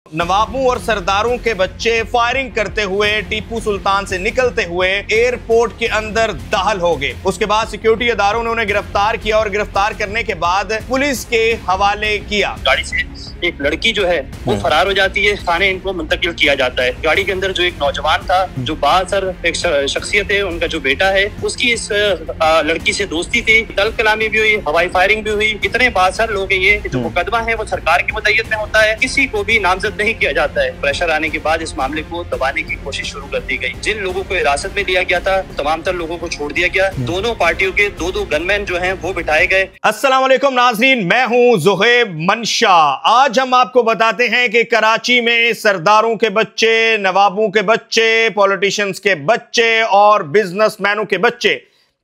नवाबों और सरदारों के बच्चे फायरिंग करते हुए टीपू सुल्तान से निकलते हुए एयरपोर्ट के अंदर दाखिल हो गए। उसके बाद सिक्योरिटी इदारों ने उन्हें गिरफ्तार किया और गिरफ्तार करने के बाद पुलिस के हवाले किया। गाड़ी से एक लड़की जो है वो फरार हो जाती है, थाने इनको मुंतकिल किया जाता है। गाड़ी के अंदर जो एक नौजवान था, जो बासर एक शख्सियत है, उनका जो बेटा है, उसकी इस लड़की से दोस्ती थी, तल कलामी भी हुई, हवाई फायरिंग भी हुई। इतने बासर लोग हैं ये, जो मुकदमा है वो सरकार की मुद्दत में होता है, किसी को भी नामजद नहीं किया जाता है। प्रेशर आने के बाद इस मामले को दबाने की कोशिश शुरू कर दी गई। जिन लोगों को हिरासत में लिया गया था, तमाम तर लोगों को छोड़ दिया गया। दोनों पार्टियों के दो गनमैन जो हैं वो बिठाए गए। अस्सलाम वालेकुम नाज़रीन, मैं हूं ज़ुहैब मंशा। आज हम आपको बताते हैं कि कराची में सरदारों के बच्चे, नवाबों के बच्चे, पॉलिटिशियंस के बच्चे और बिजनेसमैनों के बच्चे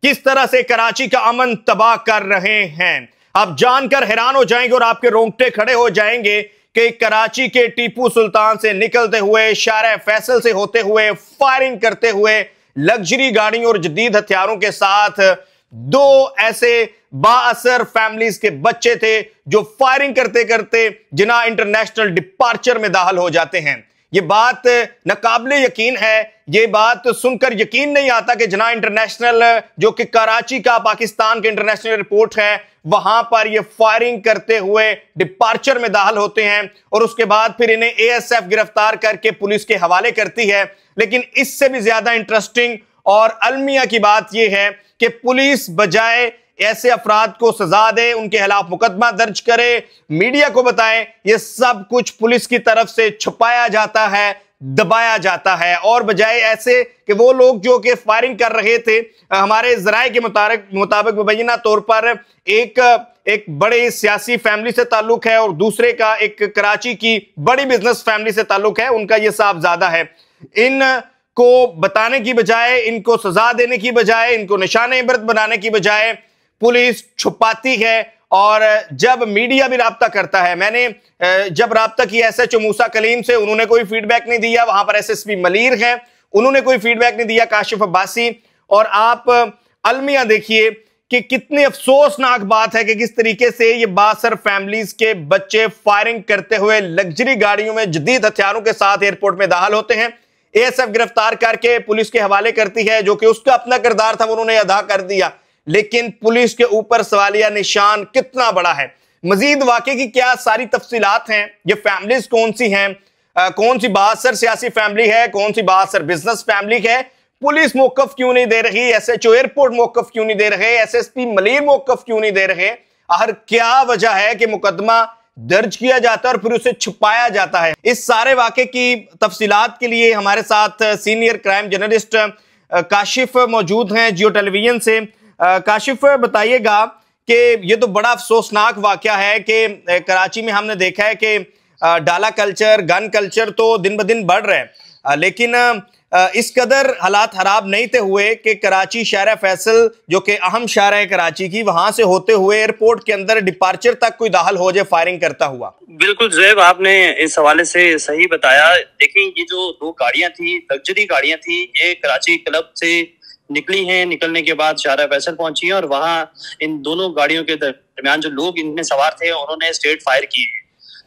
किस तरह से कराची का अमन तबाह कर रहे हैं। आप जानकर हैरान हो जाएंगे और आपके रोंगटे खड़े हो जाएंगे कि कराची के टीपू सुल्तान से निकलते हुए, शारा फैसल से होते हुए, फायरिंग करते हुए लग्जरी गाड़ियों और जदीद हथियारों के साथ दो ऐसे बाअसर फैमिलीज के बच्चे थे जो फायरिंग करते करते जिन्ना इंटरनेशनल डिपार्चर में दाखिल हो जाते हैं। यह बात नाकाबिले यकीन है, यह बात सुनकर यकीन नहीं आता कि जिन्ना इंटरनेशनल, जो कि कराची का पाकिस्तान के इंटरनेशनल एयरपोर्ट है, वहां पर ये फायरिंग करते हुए डिपार्चर में दाखिल होते हैं और उसके बाद फिर इन्हें एएसएफ गिरफ्तार करके पुलिस के हवाले करती है। लेकिन इससे भी ज्यादा इंटरेस्टिंग और अलमिया की बात यह है कि पुलिस बजाय ऐसे अफराद को सजा दे, उनके खिलाफ मुकदमा दर्ज करे, मीडिया को बताएं, यह सब कुछ पुलिस की तरफ से छुपाया जाता है, दबाया जाता है। और बजाय ऐसे कि वो लोग जो कि फायरिंग कर रहे थे, हमारे जराए के मुताबिक मुबैना तौर पर एक बड़े सियासी फैमिली से ताल्लुक है और दूसरे का एक कराची की बड़ी बिजनेस फैमिली से ताल्लुक है, उनका यह साहबजादा है। इन को बताने की बजाय, इनको सजा देने की बजाय, इनको निशाने इबरत बनाने की बजाय पुलिस छुपाती है। और जब मीडिया भी राब्ता करता है, मैंने जब राब्ता किया एसएचओ मूसा कलीम से, उन्होंने कोई फीडबैक नहीं दिया। वहां पर एसएसपी मलीर हैं, उन्होंने कोई फीडबैक नहीं दिया, काशिफ अब्बासी। और आप अलमिया देखिए कि कितनी अफसोसनाक बात है कि किस तरीके से ये बासर फैमिलीज के बच्चे फायरिंग करते हुए लग्जरी गाड़ियों में जदीद हथियारों के साथ एयरपोर्ट में दाखिल होते हैं। एएसएफ गिरफ्तार करके पुलिस के हवाले करती है, जो कि उसका अपना किरदार था वो उन्होंने अदा कर दिया। लेकिन पुलिस के ऊपर सवालिया निशान कितना बड़ा है। मजीद वाकई की क्या सारी तफसीलात हैं, ये फैमिलीज कौन सी हैं, कौन सी बासर सियासी फैमिली है, कौन सी बासर बिजनेस फैमिली है, पुलिस मौकफ क्यों नहीं दे रही, एसएचओ एयरपोर्ट मौकफ क्यों नहीं दे रहे, एसएसपी मलीर मौकफ क्यों नहीं दे रहे, आखिर क्या वजह है कि मुकदमा दर्ज किया जाता है और फिर उसे छुपाया जाता है। इस सारे वाकये की तफसीलात के लिए हमारे साथ सीनियर क्राइम जर्नलिस्ट काशिफ मौजूद हैं जियो टेलीविजन से। काशिफ, बताइएगा कि ये तो बड़ा अफसोसनाक वाकया है कि कराची में हमने देखा है कि डाला कल्चर, गन कल्चर तो दिन ब दिन बढ़ रहा है, लेकिन इस कदर हालात खराब नहीं थे हुए कि कराची शारा फैसल, जो कि अहम शारा है कराची की, वहां से होते हुए एयरपोर्ट के अंदर डिपार्चर तक कोई दाखिल हो जाए फायरिंग करता हुआ। बिल्कुल ज़ुहैब, आपने इस हवाले से सही बताया। देखिए, ये जो दो गाड़ियां थी, लग्जरी गाड़ियां थी, ये कराची क्लब से निकली हैं। निकलने के बाद शारा फैसल पहुंची है और वहां इन दोनों गाड़ियों के दरमियान जो लोग इनमें सवार थे, उन्होंने स्ट्रेट फायर किए हैं।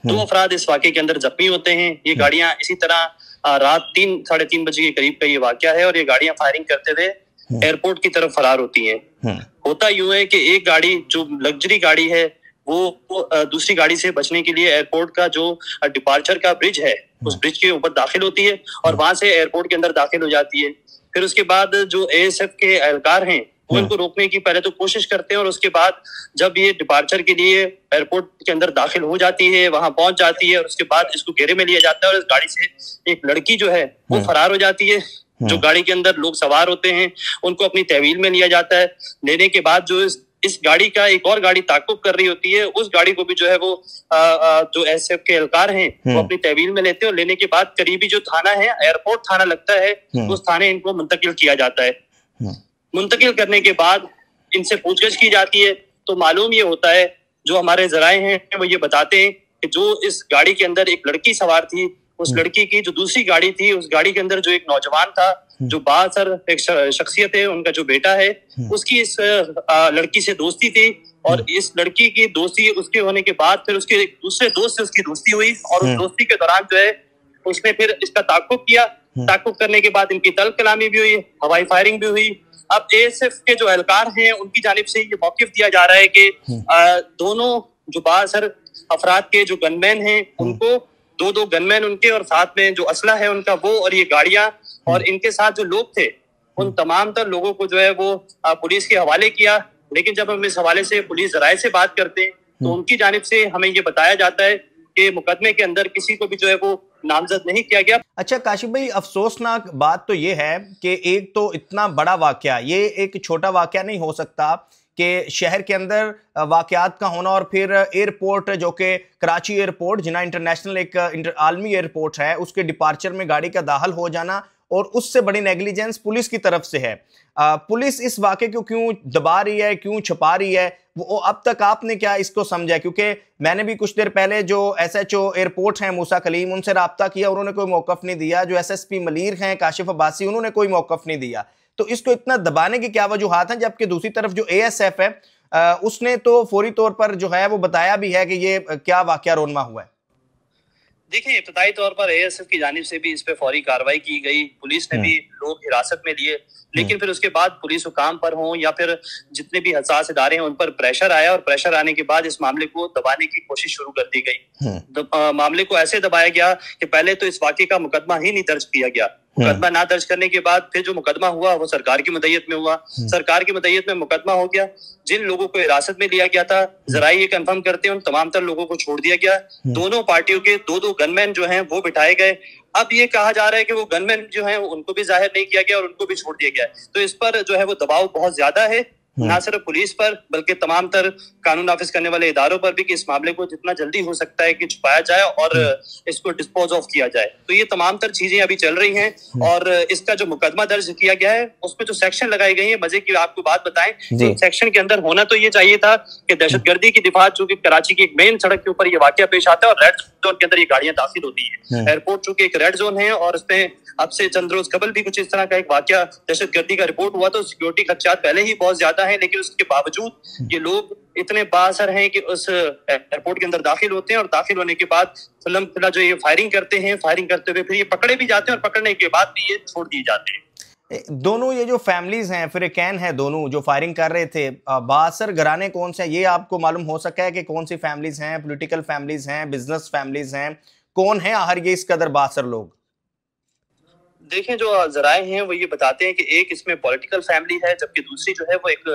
2 अफराद इस वाकये के अंदर जख्मी होते हैं। ये गाड़ियां इसी तरह रात 3, साढ़े 3 बजे के करीब का ये वाकया है और ये गाड़ियां फायरिंग करते हुए एयरपोर्ट की तरफ फरार होती हैं। होता यूं है कि एक गाड़ी जो लग्जरी गाड़ी है वो दूसरी गाड़ी से बचने के लिए एयरपोर्ट का जो डिपार्चर का ब्रिज है, उस ब्रिज के ऊपर दाखिल होती है और वहां से एयरपोर्ट के अंदर दाखिल हो जाती है। फिर उसके बाद जो एएसएफ के एहलकार हैं वो इनको रोकने की पहले तो कोशिश करते हैं और उसके बाद जब ये डिपार्चर के लिए एयरपोर्ट के अंदर दाखिल हो जाती है, वहां पहुंच जाती है और उसके बाद इसको घेरे में लिया जाता है और इस गाड़ी से एक लड़की जो है वो फरार हो जाती है। जो गाड़ी के अंदर लोग सवार होते हैं उनको अपनी तहवील में लिया जाता है। लेने के बाद जो इस गाड़ी का एक और गाड़ी ताकुब कर रही होती है, उस गाड़ी को भी जो है वो जो एसएफ के एहलकार हैं वो अपनी तहवील में लेते हैं और लेने के बाद करीबी जो थाना है, एयरपोर्ट थाना लगता है, उस थाने इनको मुंतकिल किया जाता है। मुंतकिल करने के बाद इनसे पूछगछ की जाती है तो मालूम ये होता है, जो हमारे जराए हैं वो ये बताते हैं कि जो इस गाड़ी के अंदर एक लड़की सवार थी उस लड़की की जो दूसरी गाड़ी थी, उस गाड़ी के अंदर जो एक नौजवान था, जो बासर एक शख्सियत है, उनका जो बेटा है, उसकी इस लड़की से दोस्ती थी। और इस लड़की की दोस्ती उसके होने के बाद फिर उसके एक दूसरे दोस्त से उसकी दोस्ती हुई, और उस दोस्ती के दौरान जो है उसने फिर इसका ताक़ुब किया। ताक़ुब करने के बाद इनकी तलब कलामी भी हुई, हवाई फायरिंग भी हुई। अब एएसएफ के जो एहलकार हैं उनकी जानिब से ये मौक़िफ़ दिया जा रहा है कि दोनों जो बासर अफराद के जो गनमैन हैं उनको दो गनमैन उनके, और साथ में जो असला है उनका वो, और ये गाड़ियां, और इनके साथ जो लोग थे उन तमाम तर लोगों को जो है वो पुलिस के हवाले किया। लेकिन जब हम इस हवाले से पुलिस ज़राए से बात करते हैं तो उनकी जानिब से हमें ये बताया जाता है कि मुकदमे के अंदर किसी को भी जो है वो नामजद नहीं किया गया। अच्छा काशिफ भाई, अफसोसनाक बात तो ये है कि एक तो इतना बड़ा वाकया, ये एक छोटा वाकया नहीं हो सकता कि शहर के अंदर वाकयात का होना, और फिर एयरपोर्ट जो कि कराची एयरपोर्ट जिना इंटरनेशनल एक आलमी एयरपोर्ट है, उसके डिपार्चर में गाड़ी का दाखिल हो जाना, और उससे बड़ी नेग्लिजेंस पुलिस की तरफ से है। पुलिस इस वाक़े को क्यों दबा रही है, क्यों छुपा रही है, वो अब तक आपने क्या इसको समझा? क्योंकि मैंने भी कुछ देर पहले जो एसएचओ एयरपोर्ट हैं मूसा कलीम, उनसे राब्ता किया, उन्होंने कोई मौक़िफ़ नहीं दिया। जो एसएसपी मलीर हैं काशिफ अब्बासी, उन्होंने कोई मौक़िफ़ नहीं दिया। तो इसको इतना दबाने की क्या वजूहात हैं? जबकि दूसरी तरफ जो एएसएफ है उसने तो फौरी तौर पर जो है वो बताया भी है कि ये क्या वाकया रोनमा हुआ है। देखिए, इब्तदाई तौर पर एएसएफ की जानिब से भी इस पे फौरी कार्रवाई की गई, पुलिस ने भी लोग हिरासत में लिए, लेकिन फिर उसके बाद पुलिस हुकाम पर हो या फिर जितने भी हसास इदारे हैं उन पर प्रेशर आया, और प्रेशर आने के बाद इस मामले को दबाने की कोशिश शुरू कर दी गई। मामले को ऐसे दबाया गया कि पहले तो इस वाक़े का मुकदमा ही नहीं दर्ज किया गया। मुकदमा ना दर्ज करने के बाद फिर जो मुकदमा हुआ वो सरकार की मदय्यत में हुआ, सरकार की मदय्यत में मुकदमा हो गया। जिन लोगों को हिरासत में लिया गया था, जरा ये कंफर्म करते हैं, उन तमाम तर लोगों को छोड़ दिया गया। दोनों पार्टियों के दो गनमैन जो हैं वो बिठाए गए। अब ये कहा जा रहा है कि वो गनमैन जो हैं उनको भी जाहिर नहीं किया गया और उनको भी छोड़ दिया गया। तो इस पर जो है वो दबाव बहुत ज्यादा है, ना सिर्फ पुलिस पर बल्कि तमाम तर कानून नाफिज करने वाले इदारों पर भी, कि इस मामले को जितना जल्दी हो सकता है कि छुपाया जाए और इसको डिस्पोज ऑफ किया जाए। तो ये तमाम तर चीजें अभी चल रही हैं, और इसका जो मुकदमा दर्ज किया गया है उसमें जो सेक्शन लगाई गई है, मजे की आपको बात बताएं, तो सेक्शन के अंदर होना तो ये चाहिए था कि दहशतगर्दी की दिफात, चूंकि कराची की एक मेन सड़क के ऊपर ये वाकया पेश आता है और रेड जोन के अंदर ये गाड़ियां दाखिल होती है। एयरपोर्ट चूंकि एक रेड जोन है, और उसमें अब से चंद रोज कबल भी कुछ इस तरह का एक वाकया दहशतगर्दी का रिपोर्ट हुआ, तो सिक्योरिटी खदशात पहले ही बहुत ज्यादा है, लेकिन उसके बावजूद ये लोग इतने बाअसर हैं कि उस एयरपोर्ट के अंदर दाखिल होते हैं, और दाखिल होने के बाद फिलहाल जो ये फायरिंग करते हैं, फायरिंग करते हुए फिर ये पकड़े भी जाते हैं, और पकड़ने के बाद भी ये छोड़ दिए जाते हैं। दोनों ये जो फैमिलीज हैं, फिरकैन है, दोनों जो फायरिंग कर रहे थे, बाअसर घराने कौन से हैं, ये आपको मालूम हो सका है कि कौन सी फैमिलीज हैं? पॉलिटिकल फैमिलीज हैं, बिजनेस फैमिलीज हैं, कौन है आखिर ये इस कदर बाअसर लोग? देखें, जो जराए हैं वो ये बताते हैं कि एक इसमें पॉलिटिकल फैमिली है, जबकि दूसरी जो है वो एक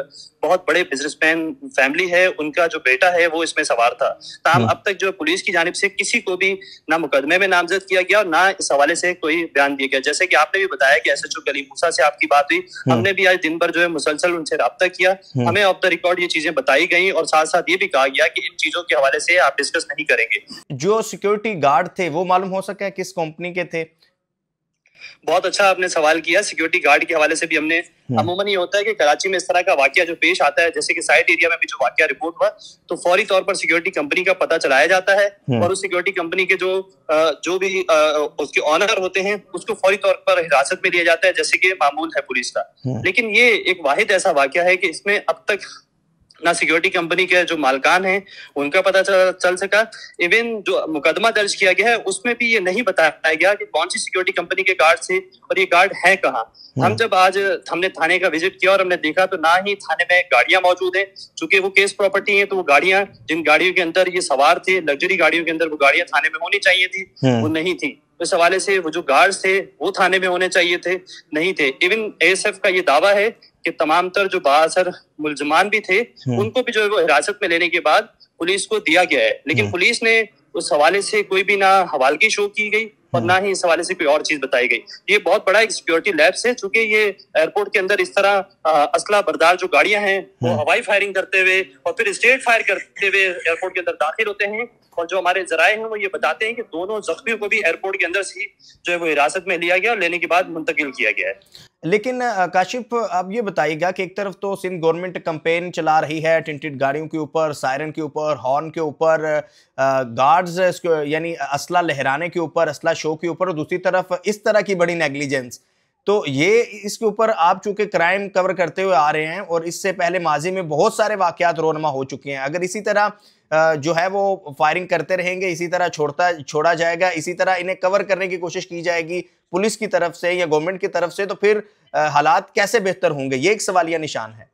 बहुत बड़े बिजनेसमैन फैमिली है। उनका जो बेटा है वो इसमें सवार था। ताहम अब तक जो पुलिस की जानिब से किसी को भी ना मुकदमे में नामजद किया गया और ना इस हवाले से कोई बयान दिया गया। जैसे कि आपने भी बताया कि एसएचओ कलीम मूसा से आपकी बात हुई, हमने भी आज दिन भर जो है मुसलसल उनसे राब्ता किया, हमें ऑफ द रिकॉर्ड ये चीजें बताई गई, और साथ साथ ये भी कहा गया कि इन चीजों के हवाले से आप डिस्कस नहीं करेंगे। जो सिक्योरिटी गार्ड थे वो मालूम हो सका है किस कंपनी के थे? बहुत अच्छा आपने सवाल किया। सिक्योरिटी गार्ड के हवाले से भी हमने, अमूमन ये होता है कि कराची में इस तरह का वाकया जो पेश आता है, जैसे कि साइट एरिया में भी जो वाकया रिपोर्ट हुआ, तो फौरी तौर पर सिक्योरिटी कंपनी का पता चलाया जाता है, और उस सिक्योरिटी कंपनी के जो भी उसके ऑनर होते हैं उसको फौरी तौर पर हिरासत में लिया जाता है, जैसे कि मामूल है पुलिस का। लेकिन ये एक वाहिद ऐसा वाकया है कि इसमें अब तक ना सिक्योरिटी कंपनी के जो मालकान हैं उनका पता चल सका, इवन जो मुकदमा दर्ज किया गया है उसमें भी ये नहीं बताया गया कि कौन सी सिक्योरिटी कंपनी के गार्ड थे और ये गार्ड है कहाँ। हम जब आज हमने थाने का विजिट किया और हमने देखा तो ना ही थाने में गाड़ियां मौजूद हैं, चूंकि वो केस प्रॉपर्टी है, तो वो गाड़ियां जिन गाड़ियों के अंदर ये सवार थे, लग्जरी गाड़ियों के अंदर वो गाड़ियां थाने में होनी चाहिए थी, वो नहीं थी। इस हवाले से वो जो गार्ड्स थे वो थाने में होने चाहिए थे, नहीं थे। इवन एएसएफ का ये दावा है कि तमाम तर जो बाअसर मुलजमान भी थे उनको भी जो है वो हिरासत में लेने के बाद पुलिस को दिया गया है, लेकिन पुलिस ने उस हवाले से कोई भी ना हवालगी शो की गई और ना ही इस हवाले से कोई और चीज बताई गई। ये बहुत बड़ा एक सिक्योरिटी लैप्स है, चूंकि ये एयरपोर्ट के अंदर इस तरह असला बरदार जो गाड़ियां हैं वो हवाई फायरिंग करते हुए और फिर स्ट्रेट फायर करते हुए एयरपोर्ट के अंदर दाखिल होते हैं, और जो हमारे जराए हैं वो ये बताते हैं कि दोनों जख्मियों को भी एयरपोर्ट के अंदर से जो है वो हिरासत में लिया गया और लेने के बाद मुंतकिल किया गया है। लेकिन काशिफ, आप ये बताइएगा कि एक तरफ तो सिंध गवर्नमेंट कैंपेन चला रही है टिंटेड गाड़ियों के ऊपर, सायरन के ऊपर, हॉर्न के ऊपर, गार्ड्स यानी असला लहराने के ऊपर, असला शो के ऊपर, और दूसरी तरफ इस तरह की बड़ी नेग्लिजेंस। तो ये इसके ऊपर आप चूंकि क्राइम कवर करते हुए आ रहे हैं और इससे पहले माजी में बहुत सारे वाकयात रोनमा हो चुके हैं, अगर इसी तरह जो है वो फायरिंग करते रहेंगे, इसी तरह छोड़ा जाएगा, इसी तरह इन्हें कवर करने की कोशिश की जाएगी पुलिस की तरफ से या गवर्नमेंट की तरफ से, तो फिर हालात कैसे बेहतर होंगे? ये एक सवालिया निशान है।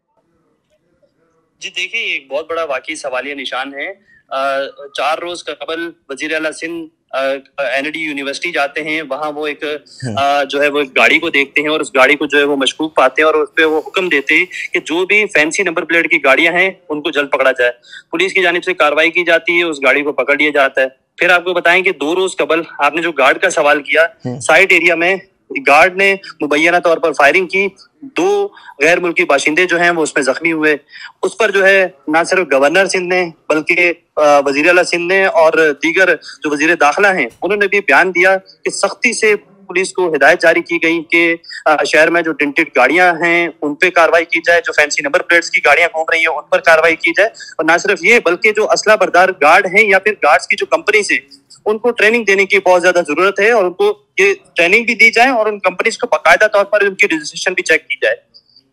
जी देखिए, एक बहुत बड़ा वाकई सवालिया निशान है। 4 रोज कबल वजीर आला सिंध एनडी यूनिवर्सिटी जाते हैं, वहां वो एक जो है वो एक गाड़ी को देखते हैं और उस गाड़ी को जो है वो मशकूक पाते हैं और उस पर वो हुक्म देते हैं कि जो भी फैंसी नंबर प्लेट की गाड़ियां हैं उनको जल्द पकड़ा जाए। पुलिस की जानिब से कार्रवाई की जाती है, उस गाड़ी को पकड़ लिया जाता है। फिर आपको बताएं कि 2 रोज कबल आपने जो गार्ड का सवाल किया, साइट एरिया में गार्ड ने मुबैना तौर पर फायरिंग की, 2 गैर मुल्की बाशिंदे जो हैं वो उसमें जख्मी हुए। उस पर जो है ना सिर्फ गवर्नर सिंध ने बल्कि वजीर आला सिंध ने और दीगर जो वजीर दाखिला हैं उन्होंने भी बयान दिया कि सख्ती से पुलिस को हिदायत जारी की गई कि शहर में जो टिंटेड गाड़ियां हैं उन पे कार्रवाई की जाए, जो फैंसी नंबर प्लेट्स की गाड़ियां घूम रही हैं उन पर कार्रवाई की जाए। और ना सिर्फ ये बल्कि जो असला बरदार गार्ड हैं या फिर गार्ड्स की जो कंपनी से उनको ट्रेनिंग देने की बहुत ज्यादा जरूरत है और उनको ये ट्रेनिंग भी दी जाए और उन कंपनीज को बाकायदा तौर पर उनकी रजिस्ट्रेशन भी चेक की जाए।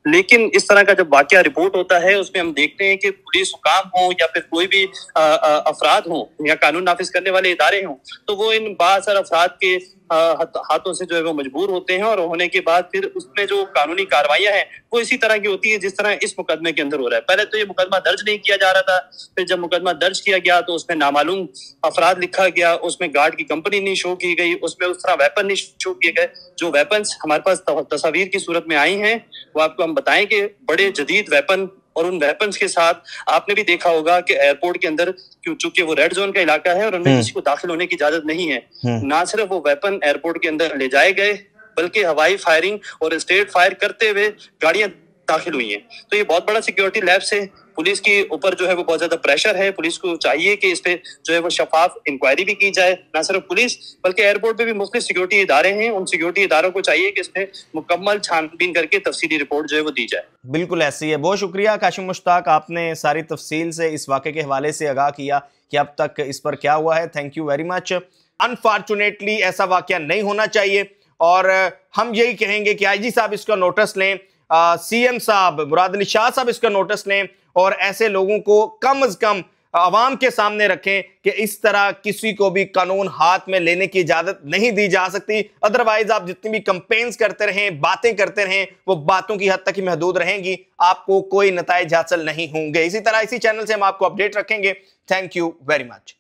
लेकिन इस तरह का जब वाकया रिपोर्ट होता है उसमें हम देखते हैं कि पुलिस हुकाम हो या फिर कोई भी अफराद हो या कानून नाफिज करने वाले इदारे हों, तो वो इन बासर अफराद के हाथों से जो है वो मजबूर होते हैं और होने के बाद फिर उसमें जो कानूनी कार्रवाइयां हैं वो इसी तरह की होती है जिस तरह इस मुकदमे के अंदर हो रहा है। पहले तो ये मुकदमा दर्ज नहीं किया जा रहा था, फिर जब मुकदमा दर्ज किया गया तो उसमें नामालूम अफराद लिखा गया, उसमें गार्ड की कंपनी नहीं शो की गई, उसमें उस तरह वेपन नहीं शो किए गए। जो वेपन्स हमारे पास तस्वीर की सूरत में आई हैं वो आपको हम बताएं कि बड़े जदीद वेपन, और उन वेपन्स के साथ आपने भी देखा होगा कि एयरपोर्ट के अंदर चूंकि वो रेड जोन का इलाका है और उनमें किसी को दाखिल होने की इजाजत नहीं है, ना सिर्फ वो वेपन एयरपोर्ट के अंदर ले जाए गए बल्कि हवाई फायरिंग और स्ट्रेट फायर करते हुए गाड़ियां दाखिल हुई हैं। तो ये बहुत बड़ा सिक्योरिटी लैप्स है। पुलिस के ऊपर जो है वो बहुत ज्यादा प्रेशर है, पुलिस को चाहिए कि इस पे जो है वो शफाफ इंक्वायरी भी की जाए। ना सिर्फ पुलिस बल्कि एयरपोर्ट पे भी मुख्तलिफ सिक्योरिटी इदारे हैं, उन सिक्योरिटी इदारों को चाहिए कि इस पे मुकम्मल छानबीन करके तफसीली रिपोर्ट जो है वो दी जाए। बिल्कुल ऐसी है। बहुत शुक्रिया काशिम मुश्ताक, आपने सारी तफसील से इस वाक़े के हवाले से आगाह किया कि अब तक इस पर क्या हुआ है। Thank you very much. Unfortunately ऐसा वाक़या नहीं होना चाहिए और हम यही कहेंगे कि आईजी साहब इसका नोटिस लें, सीएम साहब मुराद अली शाह साहब इसका नोटिस लें और ऐसे लोगों को कम से कम अवाम के सामने रखें कि इस तरह किसी को भी कानून हाथ में लेने की इजाजत नहीं दी जा सकती। अदरवाइज आप जितनी भी कंपेन्स करते रहें, बातें करते रहें, वो बातों की हद तक ही महदूद रहेंगी, आपको कोई नताइज हासिल नहीं होंगे। इसी तरह इसी चैनल से हम आपको अपडेट रखेंगे। Thank you very much.